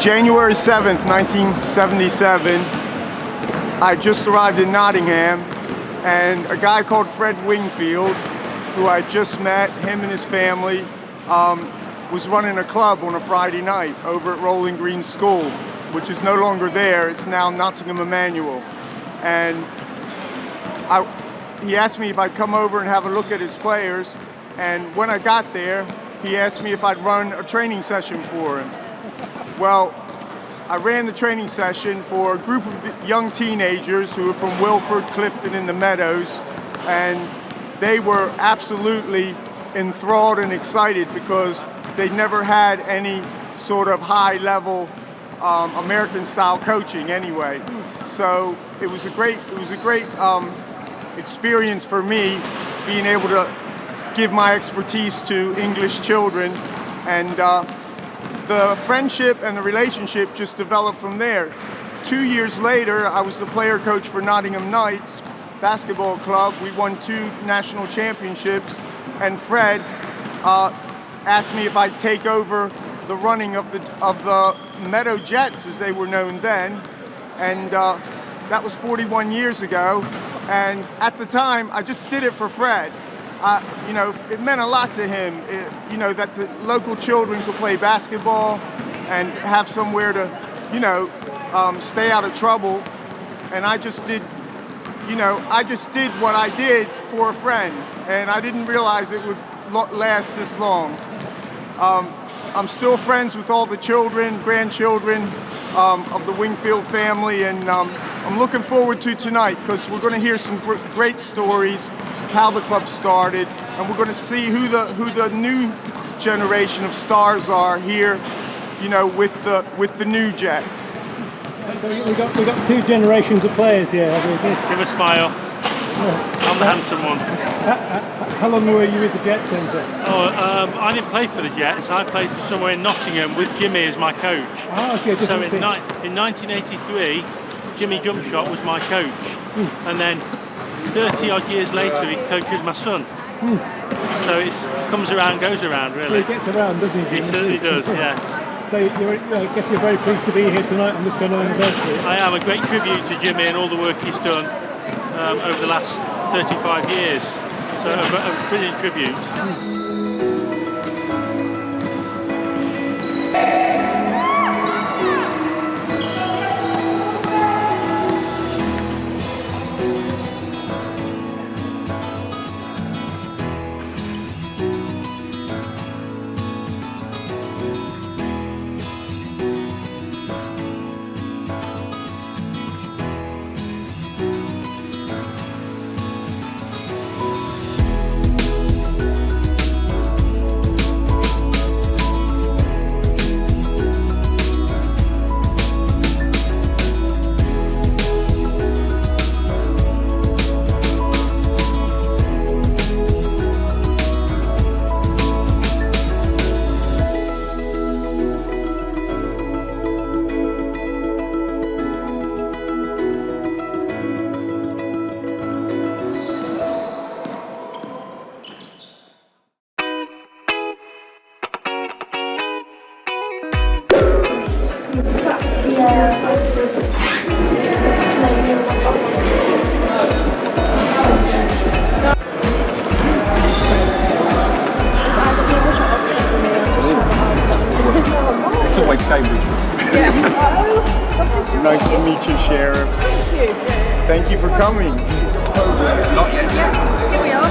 January 7th, 1977, I just arrived in Nottingham, and a guy called Fred Wingfield, who I just met, him and his family, was running a club on a Friday night over at Rolling Green School, which is no longer there. It's now Nottingham Emmanuel. And he asked me if I'd come over and have a look at his players, and when I got there, he asked me if I'd run a training session for him. Well, I ran the training session for a group of young teenagers who were from Wilford, Clifton, and the Meadows, and they were absolutely enthralled and excited because they'd never had any sort of high-level American-style coaching anyway. So it was a great experience for me, being able to give my expertise to English children, and the friendship and the relationship just developed from there. 2 years later, I was the player coach for Nottingham Knights basketball club. We won 2 national championships, and Fred asked me if I'd take over the running of the Meadow Jets, as they were known then, and that was 41 years ago. And at the time, I just did it for Fred. You know, it meant a lot to him, you know, that the local children could play basketball and have somewhere to, you know, stay out of trouble. And I just did, you know, I just did what I did for a friend, and I didn't realize it would last this long. I'm still friends with all the children, grandchildren of the Wingfield family, and I'm looking forward to tonight because we're going to hear some great stories of how the club started, and we're going to see who the new generation of stars are here, you know, with the new Jets. So we've got 2 generations of players here. Give a smile. I'm the handsome one. How long were you with the Jets then, sir? I didn't play for the Jets. I played for somewhere in Nottingham with Jimmy as my coach. Oh, okay. So in 1983, Jimmy Jumpshot was my coach, and then 30 odd years later, he coaches my son. So it comes around, goes around, really. He gets around, doesn't he? He certainly does, yeah. So I guess you're very pleased to be here tonight on this kind of anniversary. I am. A great tribute to Jimmy and all the work he's done over the last 35 years. So a brilliant tribute. It's always Cambridge. Yes. Nice to meet you, Sheriff. Thank you. Thank you for coming. Not yet. Yes, here we are.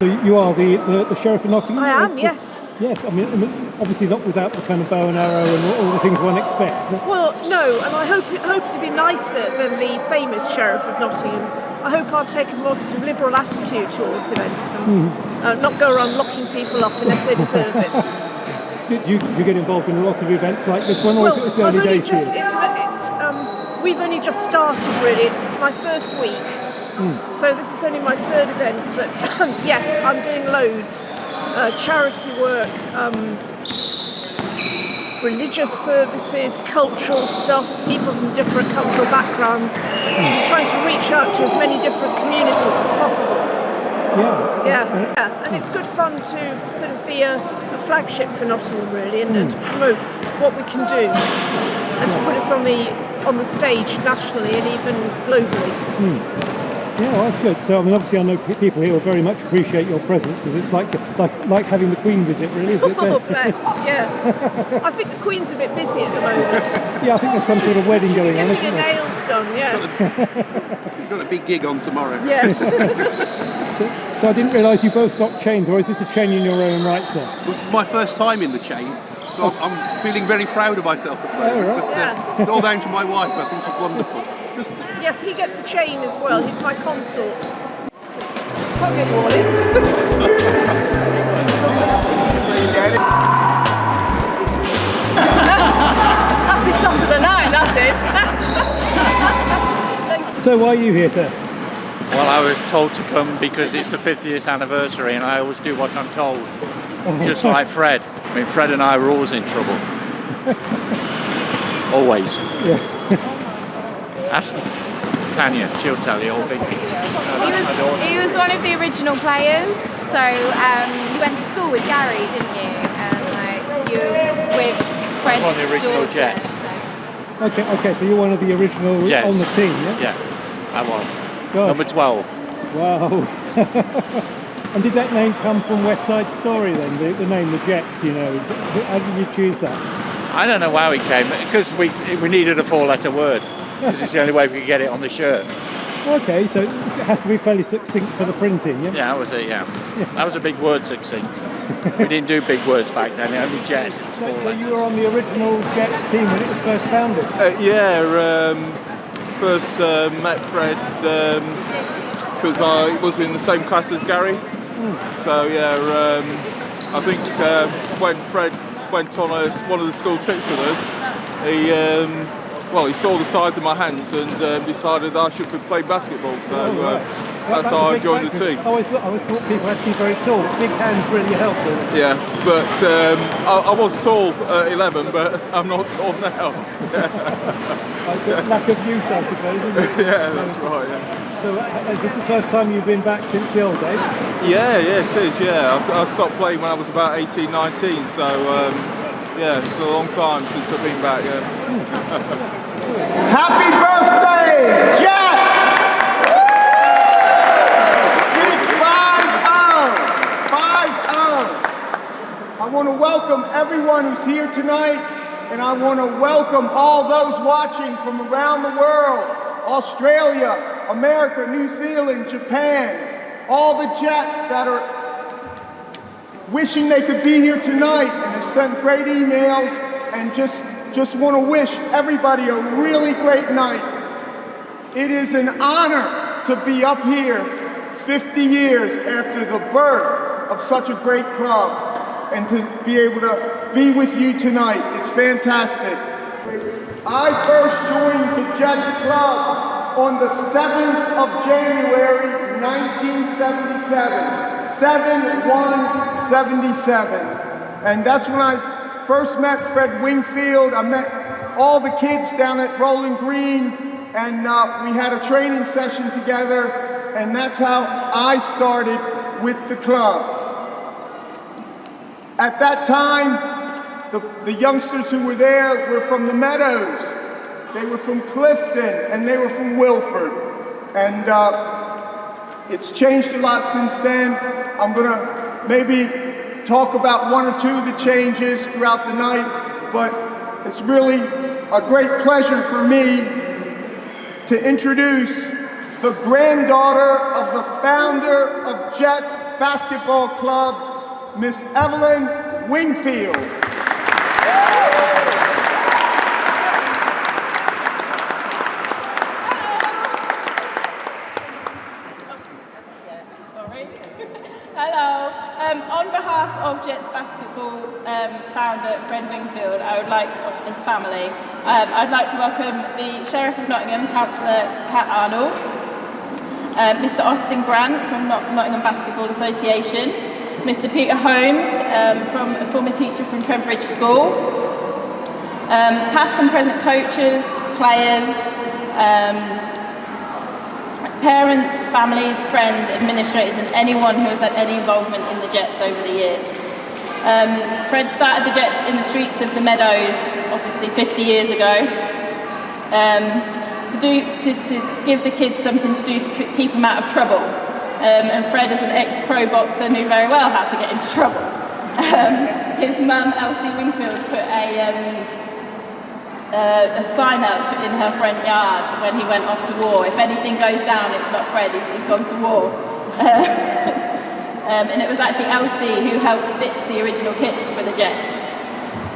So you are the Sheriff of Nottingham? I am, yes. Yes, I mean, obviously not without the kind of bow and arrow and all the things one expects. Well, no, and I hope to be nicer than the famous Sheriff of Nottingham. I hope I'll take a more sort of liberal attitude towards events and not go around locking people up unless they deserve it. Do you get involved in a lot of events like this one, or is it early days for you? We've only just started, really. It's my first week, so this is only my 3rd event, but yes, I'm doing loads. Charity work, religious services, cultural stuff, people from different cultural backgrounds, trying to reach out to as many different communities as possible. Yeah, and it's good fun to sort of be a flagship for Nottingham, really, and to promote what we can do, and to put us on the stage nationally and even globally. Yeah, well, that's good. So, I mean, obviously I know people here will very much appreciate your presence, because it's like having the Queen visit, really, isn't it? Oh, bless, yeah. I think the Queen's a bit busy at the moment. Yeah, I think there's some sort of wedding going on. Getting her nails done, yeah. You've got a big gig on tomorrow. Yes. So I didn't realise you both got chains, or is this a chain in your own right, sir? This is my first time in the chain, so I'm feeling very proud of myself at the moment. Oh, right. But, it's all down to my wife. I think she's wonderful. Yes, he gets a chain as well. He's my consort. Pocket wallet. That's the shot of the night, that is. So why are you here, sir? Well, I was told to come because it's the 50th anniversary and I always do what I'm told. Just like Fred. I mean, Fred and I were always in trouble. Always. Yeah. Ask Tanya, she'll tell you all big. He was one of the original players, so you went to school with Gary, didn't you? You with Fred's One of the original daughter, Jets. so. Okay, so you're one of the original Yes. on the team, yeah? Yeah, I was. Gosh. Number 12. Wow. And did that name come from West Side Story then, the name, the Jets, do you know? How did you choose that? I don't know how he came, because we needed a 4-letter word, because it's the only way we could get it on the shirt. Okay, so it has to be fairly succinct for the printing, yeah? Yeah, that was it, yeah. That was a big word, succinct. We didn't do big words back then, only Jets. It was 4 So letters. you were on the original Jets team when it was first founded? First met Fred because I was in the same class as Gary. So I think when Fred went on one of the school trips with us, he saw the size of my hands and decided that I should be playing basketball. So that's how I joined the team. I always thought people had to be very tall, but big hands really help, don't they? Yeah, but I was tall at 11, but I'm not tall now. It's a lack of use, I suppose, isn't it? Yeah, that's right, yeah. So is this the first time you've been back since the old days? Yeah, it is, yeah. I stopped playing when I was about 18, 19, so it's a long time since I've been back, yeah. Happy birthday, Jets! Big 5-0. I want to welcome everyone who's here tonight, and I want to welcome all those watching from around the world, Australia, America, New Zealand, Japan, all the Jets that are wishing they could be here tonight and have sent great emails and just want to wish everybody a really great night. It is an honor to be up here 50 years after the birth of such a great club and to be able to be with you tonight. It's fantastic. I first joined the Jets Club on the 7th of January, 1977. 7/1/77. And that's when I first met Fred Wingfield. I met all the kids down at Rolling Green, and we had a training session together, and that's how I started with the club. At that time, the youngsters who were there were from the Meadows, they were from Clifton, and they were from Wilford. And it's changed a lot since then. I'm gonna maybe talk about one or two of the changes throughout the night, but it's really a great pleasure for me to introduce the granddaughter of the founder of Jets Basketball Club, Miss Evelyn Wingfield. Hello. On behalf of Jets Basketball founder Fred Wingfield, I would like, his family, I'd like to welcome the Sheriff of Nottingham, Councillor Kat Arnold, Mr. Austin Grant from Nottingham Basketball Association, Mr. Peter Holmes, from a former teacher from Trent Bridge School, Past and present coaches, players, parents, families, friends, administrators, and anyone who has had any involvement in the Jets over the years. Fred started the Jets in the streets of the Meadows, obviously 50 years ago, to give the kids something to do to keep them out of trouble. And Fred, as an ex-pro boxer, knew very well how to get into trouble. His mum, Elsie Wingfield, put a sign up in her front yard when he went off to war. If anything goes down, it's not Fred, he's gone to war. And it was actually Elsie who helped stitch the original kits for the Jets.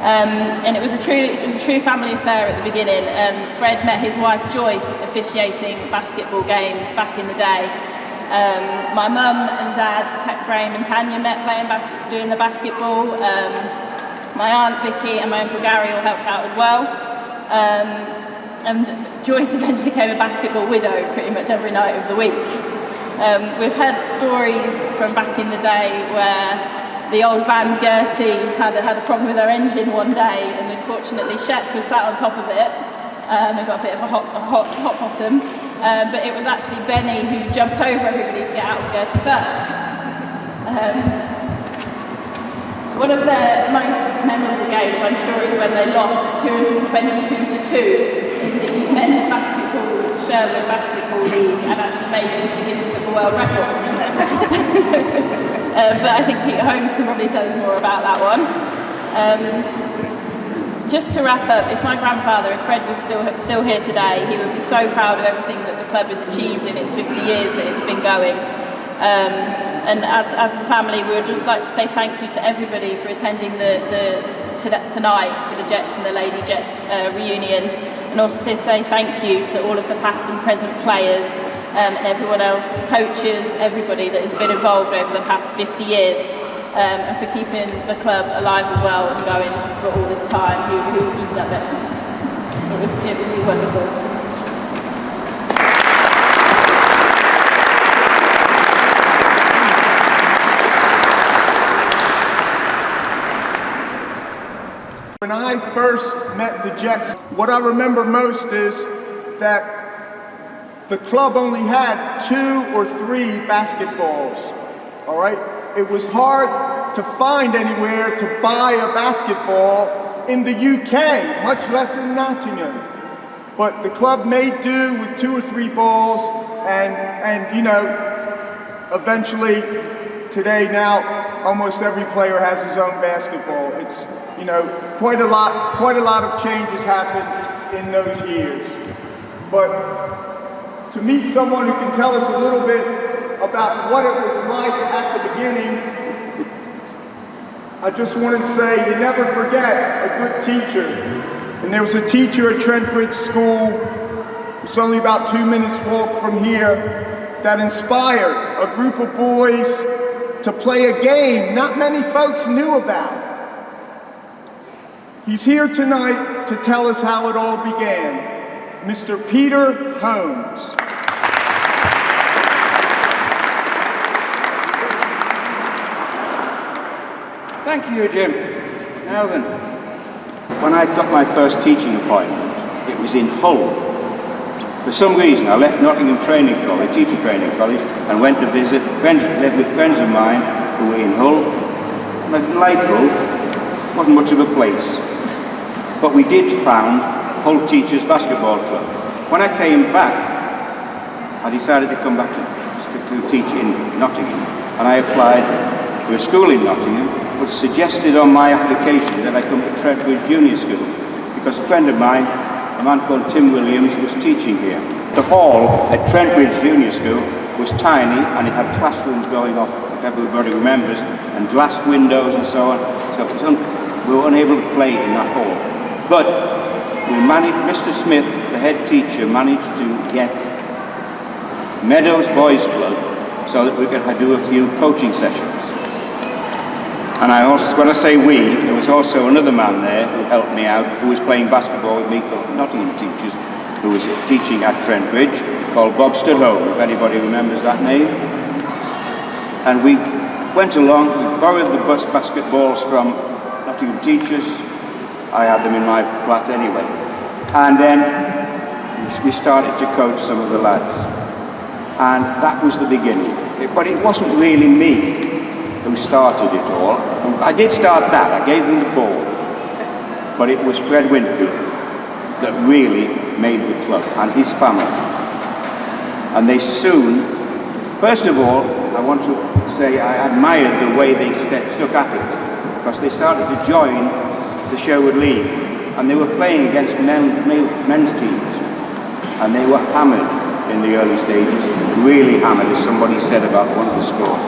And it was a true family affair at the beginning. Fred met his wife Joyce officiating basketball games back in the day. My mum and dad, Graham and Tanya, met doing the basketball. My aunt Vicky and my uncle Gary all helped out as well. And Joyce eventually became a basketball widow pretty much every night of the week. We've had stories from back in the day where the old van Gertie had a problem with her engine one day, and unfortunately Shep was sat on top of it and got a bit of a hot bottom. But it was actually Benny who jumped over everybody to get out of Gertie first. One of their most memorable games, I'm sure, is when they lost 222-2 in the men's basketball Sherwood Basketball League and actually made it into the Guinness Book of World Records. But I think Peter Holmes can probably tell us more about that one. Just to wrap up, if my grandfather, if Fred was still here today, he would be so proud of everything that the club has achieved in its 50 years that it's been going. And as a family, we would just like to say thank you to everybody for attending tonight for the Jets and the Lady Jets reunion, and also to say thank you to all of the past and present players and everyone else, coaches, everybody that has been involved over the past 50 years, and for keeping the club alive and well and going for all this time. Who just love it. It was really wonderful. When I first met the Jets, what I remember most is that the club only had 2 or 3 basketballs, all right? It was hard to find anywhere to buy a basketball in the UK, much less in Nottingham. But the club made do with 2 or 3 balls, and you know, eventually, today now, almost every player has his own basketball. It's, you know, quite a lot of changes happened in those years. But to meet someone who can tell us a little bit about what it was like at the beginning, I just wanted to say, you never forget a good teacher. And there was a teacher at Trent Bridge School, it's only about 2 minutes walk from here, that inspired a group of boys to play a game not many folks knew about. He's here tonight to tell us how it all began. Mr. Peter Holmes. Thank you, Jim. Now then, when I got my first teaching appointment, it was in Hull. For some reason, I left Nottingham Training College, Teacher Training College, and went to visit friends, live with friends of mine who were in Hull. And I didn't like Hull. It wasn't much of a place. But we did found Hull Teachers Basketball Club. When I came back, I decided to come back to teach in Nottingham. And I applied to a school in Nottingham, but suggested on my application that I come to Trent Bridge Junior School, because a friend of mine, a man called Tim Williams, was teaching here. The hall at Trent Bridge Junior School was tiny, and it had classrooms going off, if everybody remembers, and glass windows and so on. So it was we were unable to play in that hall. But we managed, Mr. Smith, the head teacher, managed to get Meadows Boys Club so that we could do a few coaching sessions. And I also, when I say we, there was also another man there who helped me out, who was playing basketball with me for Nottingham Teachers, who was teaching at Trent Bridge, called Bob Studholme, if anybody remembers that name. And we went along, we borrowed the bus basketballs from Nottingham Teachers, I had them in my flat anyway. And then we started to coach some of the lads. And that was the beginning. But it wasn't really me who started it all. I did start that, I gave them the ball. But it was Fred Wingfield that really made the club, and his family. And they soon, first of all, I want to say I admired the way they stuck at it, because they started to join the Sherwood League, and they were playing against men's teams, and they were hammered in the early stages, really hammered, as somebody said about one of the scores.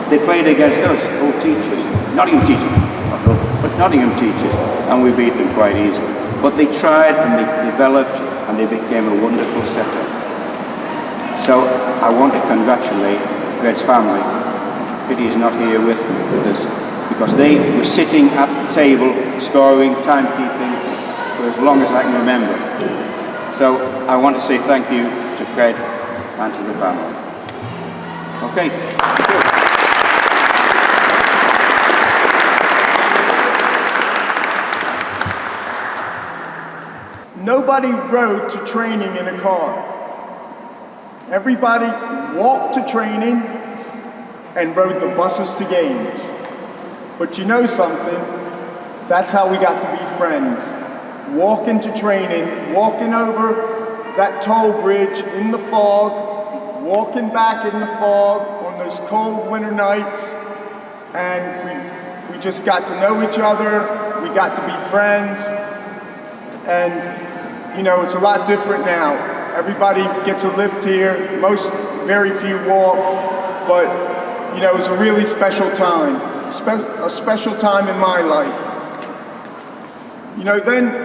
They played against us, old teachers, Nottingham teachers, but Nottingham teachers, and we beat them quite easily. But they tried and they developed and they became a wonderful setup. So I want to congratulate Fred's family. Pity he's not here with us, because they were sitting at the table, scoring, timekeeping, for as long as I can remember. So I want to say thank you to Fred and to the family. Okay. Nobody rode to training in a car. Everybody walked to training and rode the buses to games. But you know something? That's how we got to be friends. Walking to training, walking over that toll bridge in the fog, walking back in the fog on those cold winter nights, and we just got to know each other, we got to be friends, and you know, it's a lot different now. Everybody gets a lift here, very few walk, but you know, it's a really special time, a special time in my life. You know, then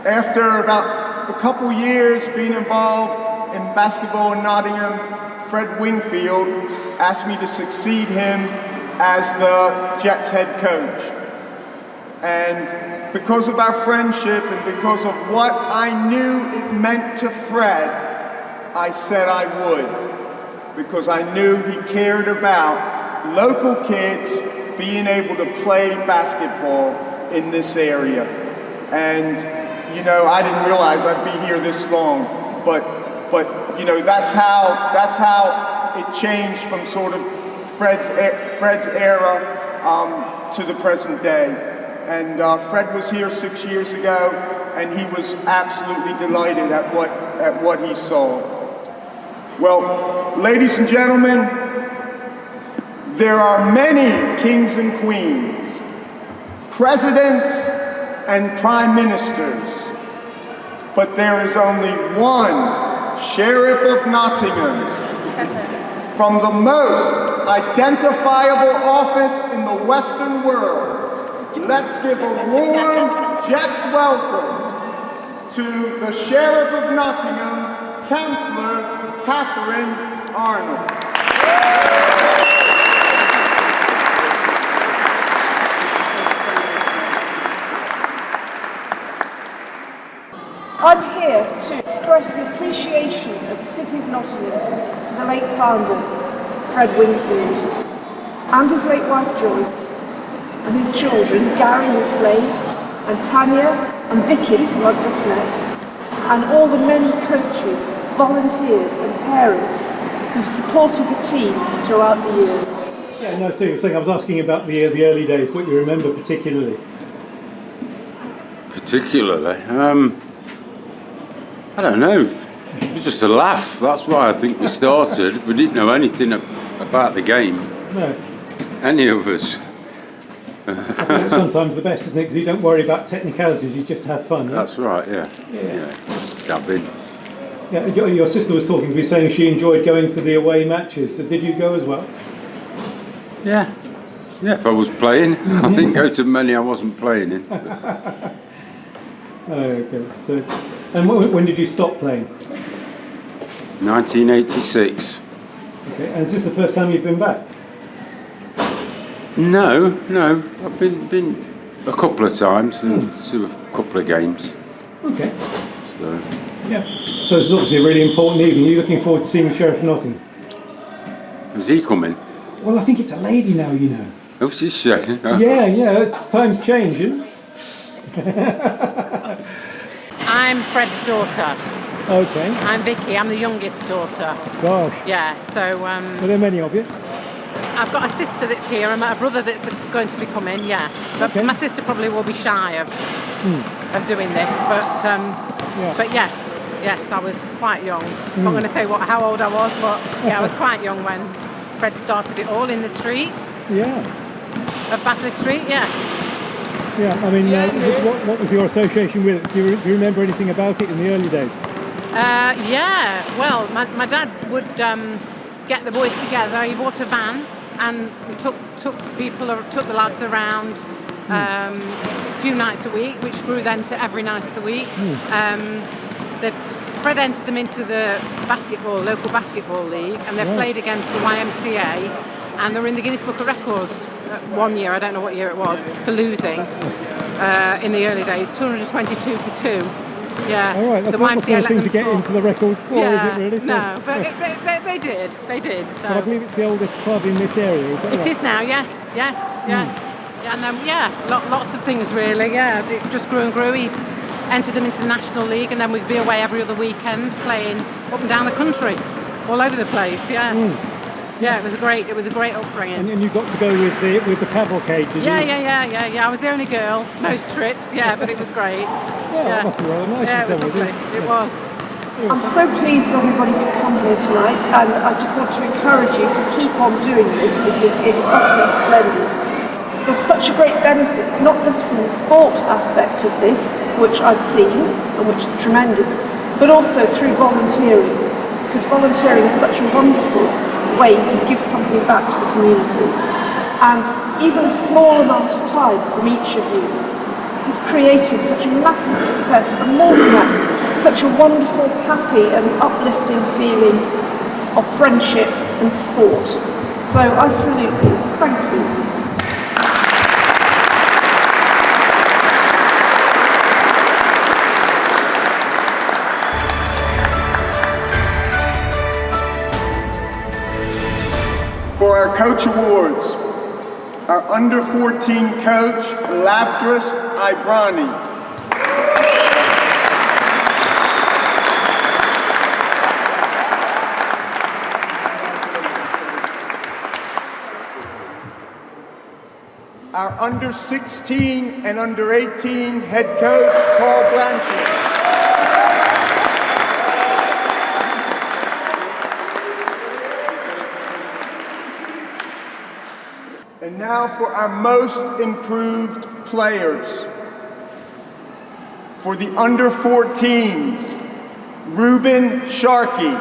after about a couple years being involved in basketball in Nottingham, Fred Wingfield asked me to succeed him as the Jets head coach. And because of our friendship and because of what I knew it meant to Fred, I said I would. Because I knew he cared about local kids being able to play basketball in this area. And, you know, I didn't realize I'd be here this long, but you know, that's how it changed from sort of Fred's era to the present day. And Fred was here 6 years ago, and he was absolutely delighted at what he saw. Well, ladies and gentlemen, there are many kings and queens, presidents and prime ministers, but there is only one Sheriff of Nottingham. From the most identifiable office in the Western world, let's give a warm Jets welcome to the Sheriff of Nottingham, Councillor Catherine Arnold. I'm here to express the appreciation of the City of Nottingham to the late founder, Fred Wingfield, and his late wife Joyce, and his children, Gary, who played, and Tanya, and Vicky, who I've just met, and all the many coaches, volunteers and parents who've supported the teams throughout the years. Yeah, no, so you were saying, I was asking about the early days, what you remember particularly. Particularly? I don't know. It was just a laugh. That's why I think we started. We didn't know anything about the game. No. Any of us. I think it's sometimes the best, isn't it? Because you don't worry about technicalities, you just have fun. That's right, yeah. Just dab in. Yeah, your sister was talking to me saying she enjoyed going to the away matches. So did you go as well? Yeah, if I was playing. I didn't go to many I wasn't playing in. Okay, so, and when did you stop playing? 1986. Okay, and is this the first time you've been back? No, I've been a couple of times and to a couple of games. Okay. So. Yeah. So it's obviously a really important evening. Are you looking forward to seeing the Sheriff of Nottingham? Is he coming? Well, I think it's a lady now, you know. Oh, she's showing. Yeah, times change, you know? I'm Fred's daughter. Okay. I'm Vicky. I'm the youngest daughter. Gosh. Yeah. So. Are there many of you? I've got a sister that's here and a brother that's going to be coming. Yeah. But Okay. my sister probably will be shy of doing this. But yes, I was quite young. I'm not going to say how old I was, but yeah, I was quite young when Fred started it all in the streets. Yeah. Of Batley Street. Yeah. Yeah, I mean, what was your association with it? Do you remember anything about it in the early days? Yeah, well, my dad would get the boys together. He bought a van and took the lads around a few nights a week, which grew then to every night of the week. Fred entered them into the local basketball league, and they played against the YMCA, and they were in the Guinness Book of Records one year, I don't know what year it was, for losing in the early days, 222 to 2. Yeah. All right, that's not the sort of thing to get into the records for, is it really? No, but they did. So. But I believe it's the oldest club in this area, is that right? It is now, yes, yeah. And lots of things really, yeah. It just grew and grew. He entered them into the National League, and then we'd be away every other weekend playing up and down the country, all over the place, yeah. Yeah, it was a great upbringing. And you got to go with the cavalcade, did you? Yeah. I was the only girl, most trips, yeah, but it was great. Yeah, that must be rather nice. Yeah, it was lovely. It was. I'm so pleased that everybody could come here tonight, and I just want to encourage you to keep on doing this because it's utterly splendid. There's such a great benefit, not just from the sport aspect of this, which I've seen and which is tremendous, but also through volunteering, because volunteering is such a wonderful way to give something back to the community. And even a small amount of time from each of you has created such a massive success, and more than that, such a wonderful, happy and uplifting feeling of friendship and sport. So I salute you. Thank you. For our coach awards, our under 14 coach, Lavdris Ibrani. Our under 16 and under 18 head coach, Paul Blanchard. And now for our most improved players. For the under 14s, Ruben Sharkey.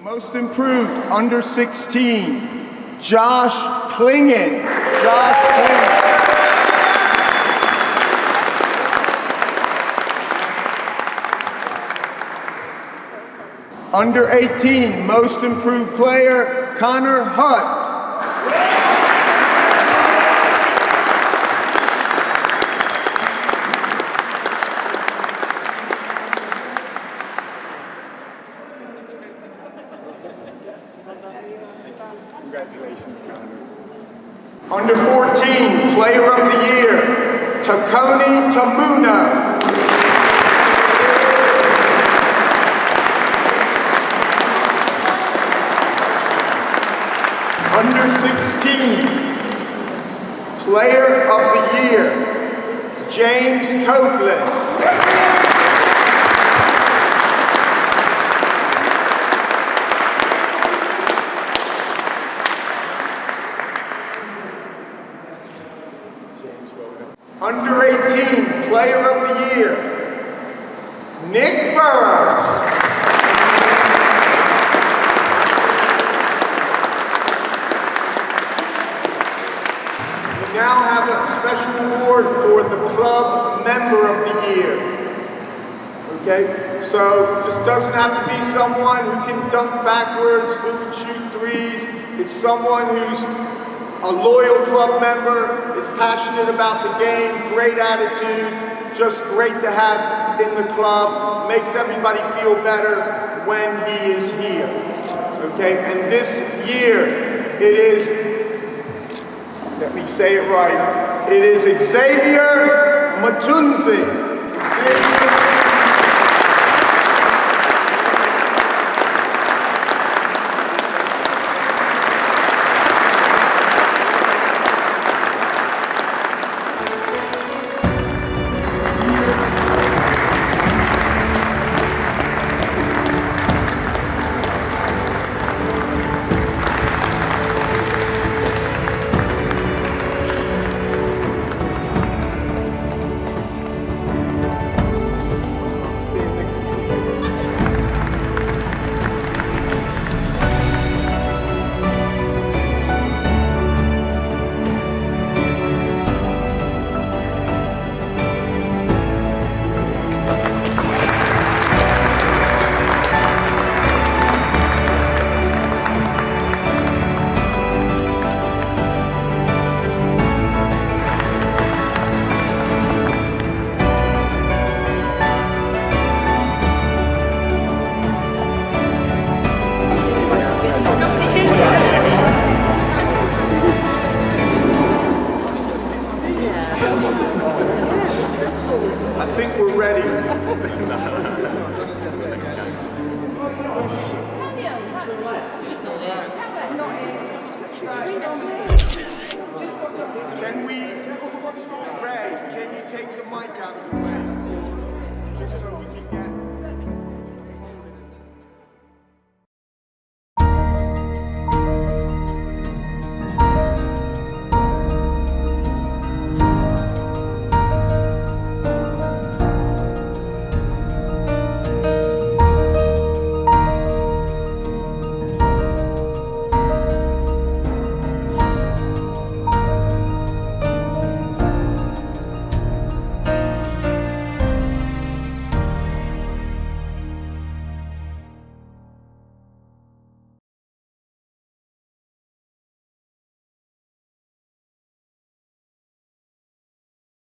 Most improved under 16, Josh Klingen. Under 18, most improved player, Connor Hutt. Congratulations, Connor. Under 14, Player of the Year, Takoni Tamuna. Under 16, Player of the Year, James Copeland. Under 18, Player of the Year, Nick Burrows. We now have a special award for the Club Member of the Year. Okay, so this doesn't have to be someone who can dunk backwards, who can shoot threes. It's someone who's a loyal club member, is passionate about the game, great attitude, just great to have in the club, makes everybody feel better when he is here. Okay, and this year it is, let me say it right, it is Xavier Matunzi. I think we're ready. Can we, Ray, can you take the mic out of the way?